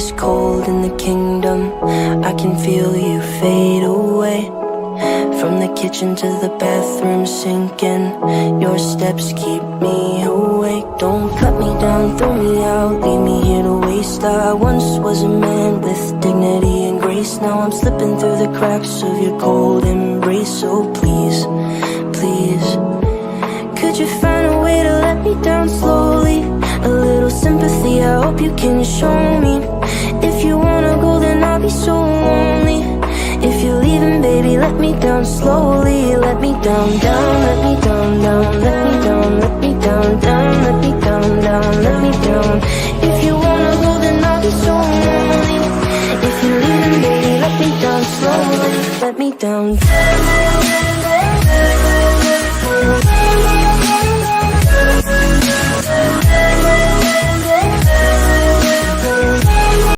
is cold in the kingdom. I can feel you fade away. From the kitchen to the bathroom sinking, your steps keep me awake. Don't cut me down, throw me out, leave me here to waste. I once was a man with dignity and grace. Now I'm slipping through the cracks of your cold embrace. So please, please, could you find a way to let me down slowly? A little sympathy, I hope you can show me. If you wanna go, then I'll be so lonely. If you're leaving, baby, let me down slowly. Let me down, down, let me